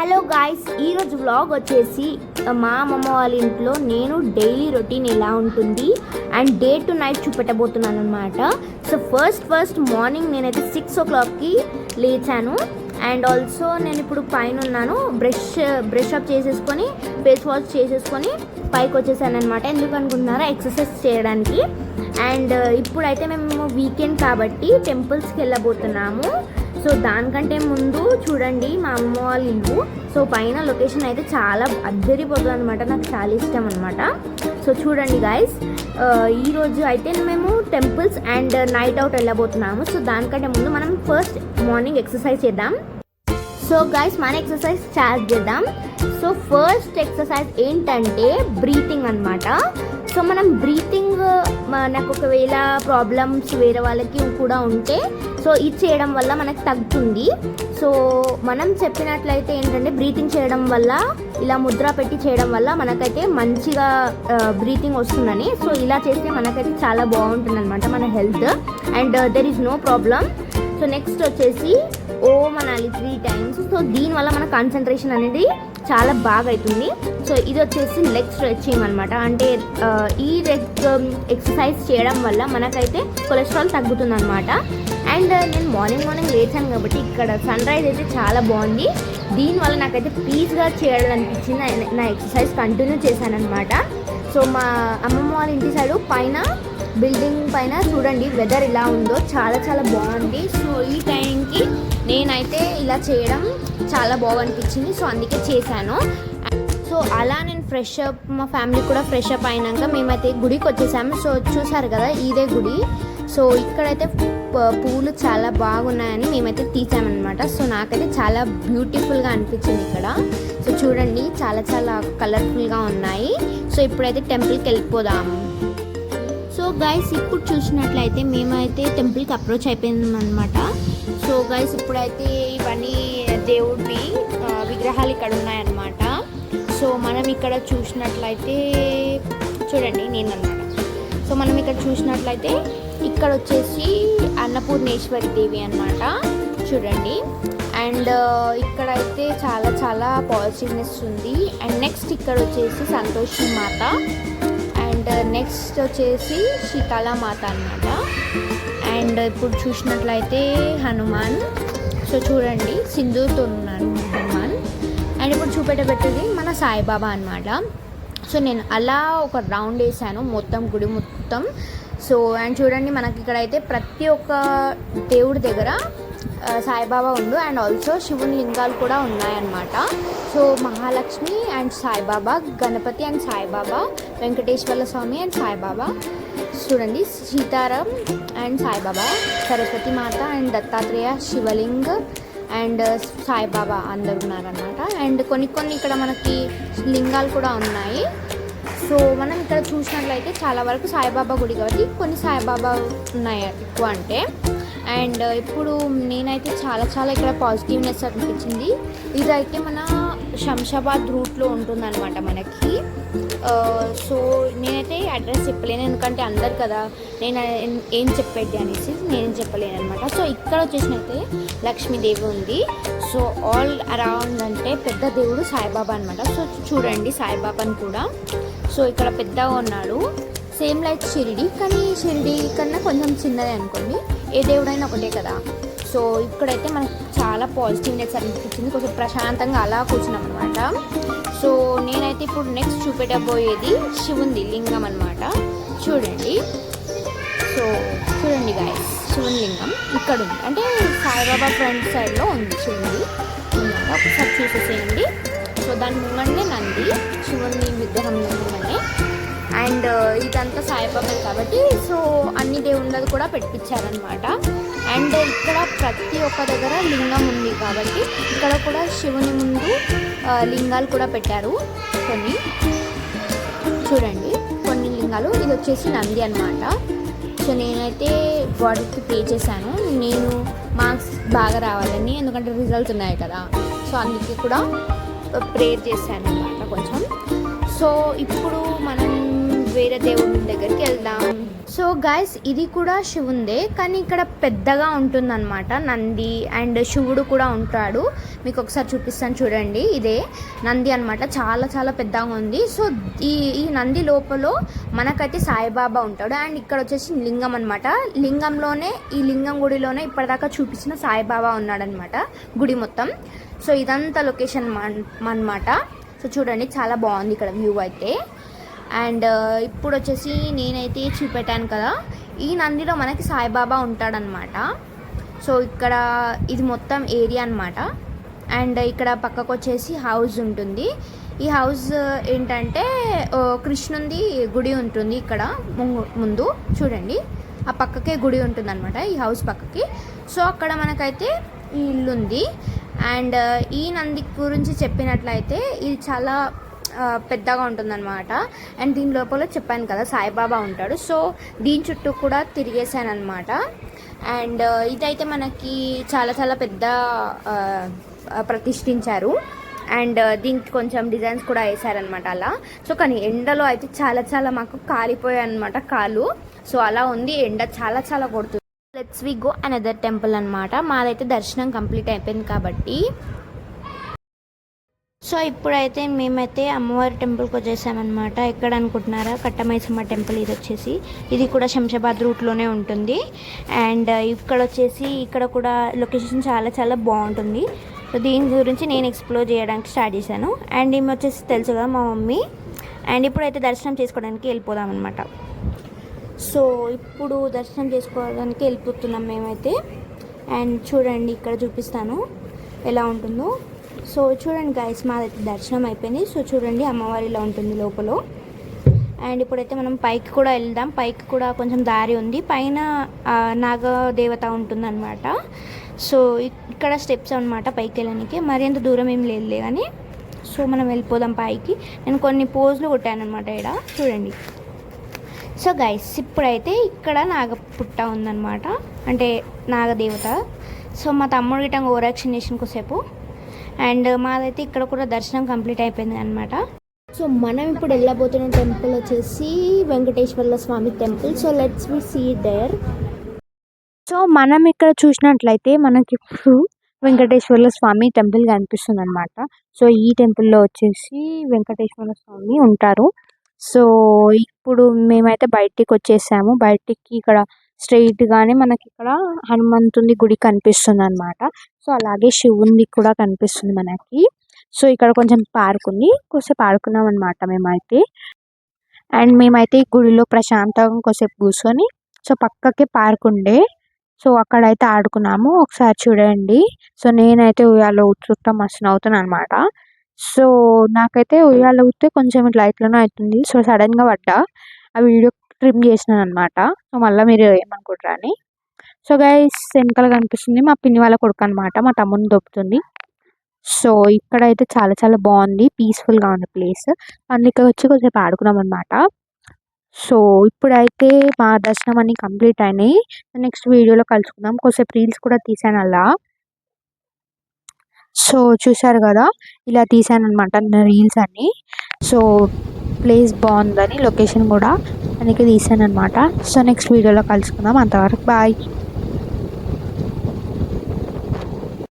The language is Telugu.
హలో గాయ్స్, ఈరోజు వ్లాగ్ వచ్చేసి మా అమ్మమ్మ వాళ్ళ ఇంట్లో నేను డైలీ రొటీన్ ఎలా ఉంటుంది అండ్ డే టు నైట్ చూపెట్టబోతున్నాను అనమాట. సో ఫస్ట్ మార్నింగ్ నేనైతే 6 o'clockకి లేచాను అండ్ ఆల్సో నేను ఇప్పుడు పైన ఉన్నాను. బ్రష్ అప్ చేసేసుకొని ఫేస్ వాష్ చేసేసుకొని పైకి వచ్చేసాను అనమాట. ఎందుకు అనుకుంటున్నారా? ఎక్సర్సైజ్ చేయడానికి. అండ్ ఇప్పుడైతే మేము వీకెండ్ కాబట్టి టెంపుల్స్కి వెళ్ళబోతున్నాము. సో దానికంటే ముందు చూడండి మా అమ్మ వాళ్ళ ఇల్లు. సో పైన లొకేషన్ అయితే చాలా అద్దరిపోతుంది అనమాట, నాకు చాలా ఇష్టం అనమాట. సో చూడండి గాయస్, ఈరోజు అయితే మేము టెంపుల్స్ అండ్ నైట్ అవుట్ వెళ్ళబోతున్నాము. సో దానికంటే ముందు మనం ఫస్ట్ మార్నింగ్ ఎక్సర్సైజ్ చేద్దాం. సో గాయస్, మన ఎక్సర్సైజ్ స్టార్ట్ చేద్దాం. సో ఫస్ట్ ఎక్సర్సైజ్ ఏంటంటే బ్రీతింగ్ అనమాట. సో మనం బ్రీతింగ్, మనకు ఒకవేళ ప్రాబ్లమ్స్ వేరే వాళ్ళకి కూడా ఉంటే సో ఇది చేయడం వల్ల మనకు తగ్గుతుంది. సో మనం చెప్పినట్లయితే ఏంటంటే బ్రీతింగ్ చేయడం వల్ల, ఇలా ముద్ర పెట్టి చేయడం వల్ల మనకైతే మంచిగా బ్రీతింగ్ వస్తుందని. సో ఇలా చేస్తే మనకైతే చాలా బాగుంటుంది అనమాట మన health and there is no problem. So next వచ్చేసి ఓం అనాలి 3 times. సో దీనివల్ల మన కాన్సన్ట్రేషన్ అనేది చాలా బాగా అవుతుంది. సో ఇది వచ్చేసి లెగ్ స్ట్రెచింగ్ అనమాట. అంటే ఈ లెగ్ ఎక్సర్సైజ్ చేయడం వల్ల మనకైతే కొలెస్ట్రాల్ తగ్గుతుంది అనమాట. అండ్ నేను మార్నింగ్ లేచాను కాబట్టి ఇక్కడ సన్ రైజ్ అయితే చాలా బాగుంది. దీనివల్ల నాకైతే పీస్గా చేయాలనిపించింది. నా ఎక్సర్సైజ్ కంటిన్యూ చేశాను అనమాట. సో మా అమ్మమ్మ వాళ్ళ ఇంటి సైడు పైన బిల్డింగ్ పైన చూడండి వెదర్ ఇలా ఉందో, చాలా చాలా బాగుంది. సో ఈ టైంకి నేనైతే ఇలా చేయడం చాలా బాగనిపించింది. సో అందుకే చేశాను. సో అలా నేను ఫ్రెష్ అప్, మా ఫ్యామిలీ కూడా ఫ్రెష్ అప్ అయినాక మేమైతే గుడికి వచ్చేసాము. సో చూసారు కదా, ఇదే గుడి. సో iక్కడైతే పూలు చాలా బాగున్నాయని మేమైతే తీసామన్నమాట. సో నాకైతే చాలా బ్యూటిఫుల్గా అనిపించింది ఇక్కడ. సో చూడండి, చాలా చాలా కలర్ఫుల్గా ఉన్నాయి. సో ఇప్పుడైతే టెంపుల్కి వెళ్ళిపోదాము. సో గైస్, ఇప్పుడు చూసినట్లయితే మేమైతే టెంపుల్కి అప్రోచ్ అయిపోయిందన్నమాట. సో గైస్, ఇప్పుడైతే ఇవన్నీ దేవుడివి విగ్రహాలు ఇక్కడ ఉన్నాయన్నమాట. సో మనం ఇక్కడ చూసినట్లయితే చూడండి, నేను అన్నమాట. సో మనం ఇక్కడ చూసినట్లయితే ఇక్కడ వచ్చేసి అన్నపూర్ణేశ్వరి దేవి అన్నమాట, చూడండి. అండ్ ఇక్కడైతే చాలా చాలా పాజిటివ్నెస్ ఉంది. అండ్ నెక్స్ట్ ఇక్కడ వచ్చేసి సంతోషి మాత, అండ్ నెక్స్ట్ వచ్చేసి శీతల మాత అన్నమాట. అండ్ ఇప్పుడు చూసినట్లయితే హనుమాన్. సో చూడండి, సింధూర్తో ఉన్నాను హనుమాన్. అండ్ ఇప్పుడు చూపెట్టబెట్టేది మన సాయిబాబా అన్నమాట. సో నేను అలా ఒక రౌండ్ వేసాను మొత్తం గుడి మొత్తం. సో అండ్ చూడండి, మనకి ఇక్కడైతే ప్రతి ఒక్క దేవుడి దగ్గర సాయిబాబా ఉండు అండ్ ఆల్సో శివుని లింగాలు కూడా ఉన్నాయన్నమాట. So Mahalakshmi and Saibaba, Ganapati and Saibaba, Venkateswara Swamy and Saibaba, చూడండి Sitaram and Saibaba, Saraswati Mata and Dattatreya, Shivling and Saibaba అందరు ఉన్నారనమాట. అండ్ కొన్ని ఇక్కడ మనకి లింగాలు కూడా ఉన్నాయి. సో మనం ఇక్కడ చూసినట్లయితే చాలా వరకు సాయిబాబా గుడి కాబట్టి కొన్ని సాయిబాబా ఉన్నాయి ఎక్కువ అంటే. అండ్ ఇప్పుడు నేనైతే చాలా చాలా ఇక్కడ పాజిటివ్నెస్ అనిపించింది. ఇదైతే మన శంషాబాద్ రూట్లో ఉంటుందన్నమాట మనకి. సో నేనైతే అడ్రస్ చెప్పలేను, ఎందుకంటే అందరు కదా నేను ఏం చెప్పేది అనేసి నేనేం చెప్పలేను అనమాట. సో ఇక్కడ వచ్చేసినైతే లక్ష్మీదేవి ఉంది. సో ఆల్ అరౌండ్ అంటే పెద్ద దేవుడు సాయిబాబా అనమాట. సో చూడండి సాయిబాబాని కూడా. సో ఇక్కడ పెద్దగా ఉన్నాడు, సేమ్ లైక్ షిరిడి, కానీ షిరిడి కన్నా కొంచెం చిన్నదే అనుకోండి. ఏ దేవుడైనా ఒకటే కదా. సో ఇక్కడైతే మనకు చాలా పాజిటివ్నెస్ అనిపించింది, కొంచెం ప్రశాంతంగా అలా కూర్చున్నాం అనమాట. సో నేనైతే ఇప్పుడు నెక్స్ట్ చూపెట్టబోయేది శివుని లింగం అనమాట, చూడండి. సో చూడండి గాయస్, శివుని లింగం ఇక్కడ ఉంది, అంటే సాయిబాబా ఫ్రంట్ సైడ్లో ఉంది శివుని. ఒకసారి చూసేసేయండి. సో దాని ముంగంటే నంది, శివుని విగ్రహం ముంగనే. అండ్ ఇదంతా సాయిబాబా కాబట్టి సో అన్ని దేవుళ్ళది కూడా పెట్టించారనమాట. అండ్ ఇక్కడ ప్రతి ఒక్క దగ్గర లింగం ఉంది కాబట్టి ఇక్కడ కూడా శివుని ముందు లింగాలు కూడా పెట్టారు కొన్ని, చూడండి కొన్ని లింగాలు. ఇది వచ్చేసి నంది అనమాట. సో నేనైతే గాడ్కి ప్రే చేశాను, నేను మార్క్స్ బాగా రావాలని, ఎందుకంటే రిజల్ట్స్ ఉన్నాయి కదా. సో అందుకే కూడా ప్రేయర్ చేశాను అనమాట కొంచెం. సో ఇప్పుడు మనం వేరే దేవుడి దగ్గరికి వెళ్దాం. సో గైస్, ఇది కూడా శివుందే, కానీ ఇక్కడ పెద్దగా ఉంటుందన్నమాట నంది, అండ్ శివుడు కూడా ఉంటాడు. మీకు ఒకసారి చూపిస్తాను చూడండి. ఇదే నంది అనమాట, చాలా చాలా పెద్దగా ఉంది. సో ఈ నంది లోపల మనకైతే సాయిబాబా ఉంటాడు, అండ్ ఇక్కడ వచ్చేసి లింగం అనమాట. లింగంలోనే, ఈ లింగం గుడిలోనే ఇప్పటిదాకా చూపించిన సాయిబాబా ఉన్నాడనమాట గుడి మొత్తం. సో ఇదంతా లొకేషన్ అన్నమాట. సో చూడండి, చాలా బాగుంది ఇక్కడ వ్యూ అయితే. అండ్ ఇప్పుడు వచ్చేసి నేనైతే చూపెట్టాను కదా, ఈ నందిలో మనకి సాయిబాబా ఉంటాడనమాట. సో ఇక్కడ ఇది మొత్తం ఏరియా అనమాట. అండ్ ఇక్కడ పక్కకు వచ్చేసి హౌస్ ఉంటుంది. ఈ హౌస్ ఏంటంటే కృష్ణుంది గుడి ఉంటుంది ఇక్కడ ముందు చూడండి. ఆ పక్కకే గుడి ఉంటుంది అనమాట, ఈ హౌస్ పక్కకి. సో అక్కడ మనకైతే ఈ ఇల్లు ఉంది. అండ్ ఈ నంది గురించి చెప్పినట్లయితే ఇది చాలా పెద్దగా ఉంటుందన్నమాట. అండ్ దీని లోపల చెప్పాను కదా సాయిబాబా ఉంటాడు. సో దీని చుట్టూ కూడా తిరిగేసాను అనమాట. అండ్ ఇదైతే మనకి చాలా చాలా పెద్ద ప్రతిష్ఠించారు. అండ్ దీనికి కొంచెం డిజైన్స్ కూడా వేసారనమాట అలా. సో కానీ ఎండలో అయితే చాలా చాలా మాకు కాలిపోయాయి అనమాట కాలు. సో అలా ఉంది, ఎండ చాలా చాలా కొడుతుంది. Let's we go another temple అనమాట. మాదైతే దర్శనం కంప్లీట్ అయిపోయింది కాబట్టి. సో ఇప్పుడైతే మేమైతే అమ్మవారి టెంపుల్కి వచ్చేసామన్నమాట. ఎక్కడ అనుకుంటున్నారా, కట్టమైసమ్మ టెంపుల్. ఇది వచ్చేసి ఇది కూడా శంషాబాద్ రూట్లోనే ఉంటుంది. అండ్ ఇక్కడ వచ్చేసి ఇక్కడ కూడా లొకేషన్ చాలా చాలా బాగుంటుంది. సో దీని గురించి నేను ఎక్స్ప్లోర్ చేయడానికి స్టార్ట్ చేశాను. అండ్ ఈమె వచ్చేసి తెలుసు కదా మా మమ్మీ. అండ్ ఇప్పుడైతే దర్శనం చేసుకోవడానికి వెళ్ళిపోదాం అనమాట. సో ఇప్పుడు దర్శనం చేసుకోవడానికి వెళ్ళిపోతున్నాం మేమైతే. అండ్ చూడండి, ఇక్కడ చూపిస్తాను ఎలా ఉంటుందో. సో చూడండి గైస్, మాదైతే దర్శనం అయిపోయింది. సో చూడండి, అమ్మవారి ఇలా ఉంటుంది లోపల. అండ్ ఇప్పుడైతే మనం పైకి కూడా వెళ్దాం. పైకి కూడా కొంచెం దారి ఉంది, పైన నాగదేవత ఉంటుందన్నమాట. సో ఇక్కడ స్టెప్స్ అనమాట పైకి వెళ్ళడానికి. మరి అంత దూరం ఏం లేదులే కానీ. సో మనం వెళ్ళిపోదాం పైకి. నేను కొన్ని పోజులు కొట్టాను అనమాట ఇక్కడ చూడండి. సో గైస్, ఇప్పుడైతే ఇక్కడ నాగపుట్ట ఉందన్నమాట, అంటే నాగదేవత. సో మా తమ్ముడు గిట్ట ఓవరాక్షన్ చేసిన కొద్దిసేపు. అండ్ మాదైతే ఇక్కడ కూడా దర్శనం కంప్లీట్ అయిపోయింది అనమాట. సో మనం ఇప్పుడు వెళ్ళబోతున్న టెంపుల్ వచ్చేసి వెంకటేశ్వర్ల స్వామి temple. So let's we see there. So మనం ఇక్కడ చూసినట్లయితే మనకి ఇప్పుడు వెంకటేశ్వర్ల స్వామి టెంపుల్ కనిపిస్తుంది అనమాట. సో ఈ టెంపుల్లో వచ్చేసి వెంకటేశ్వర స్వామి ఉంటారు. సో ఇప్పుడు మేమైతే బయటికి వచ్చేసాము. బయటికి ఇక్కడ స్ట్రైట్గానే మనకి ఇక్కడ హనుమంతుని గుడి కనిపిస్తుంది అనమాట. సో అలాగే శివుని కూడా కనిపిస్తుంది మనకి. సో ఇక్కడ కొంచెం పార్క్ ఉంది, కొద్దిసేపు ఆడుకున్నాం అనమాట మేమైతే. అండ్ మేమైతే ఈ గుడిలో ప్రశాంతంగా కొద్దిసేపు కూర్చొని, సో పక్కకే పార్క్ ఉండే, సో అక్కడైతే ఆడుకున్నాము. ఒకసారి చూడండి. సో నేనైతే ఉయ్యాలో చుట్టూ మస్తు నవ్వుతున్నాను అనమాట. సో నాకైతే ఉయ్యాలో ఊతే కొంచెం ఇట్లా ఇట్లనే అవుతుంది. సో సడన్గా పడ్డా, ఆ వీడియో ట్రిమ్ చేసినాను అనమాట. సో మళ్ళీ మీరు ఏమనుకుంటారా అని. సో గైస్, వెనకాల కనిపిస్తుంది మా పిన్ని వాళ్ళ కొడుకు అనమాట, మా తమ్ముని దొబ్బుతుంది. సో ఇక్కడైతే చాలా చాలా బాగుంది, పీస్ఫుల్గా ఉంది ప్లేస్. అందుకే వచ్చి కొద్దిసేపు ఆడుకున్నాం అనమాట. సో ఇప్పుడైతే మా దర్శనం అన్ని కంప్లీట్ అయినాయి. నెక్స్ట్ వీడియోలో కలుసుకుందాం. కొద్దిసేపు రీల్స్ కూడా తీసాను అలా. సో చూసారు కదా, ఇలా తీసాను అనమాట రీల్స్ అన్నీ. సో ప్లేస్ బాగుందని, లొకేషన్ కూడా అందుకే తీసాను అనమాట. సో నెక్స్ట్ వీడియోలో కలుసుకుందాం. అంతవరకు బాయ్.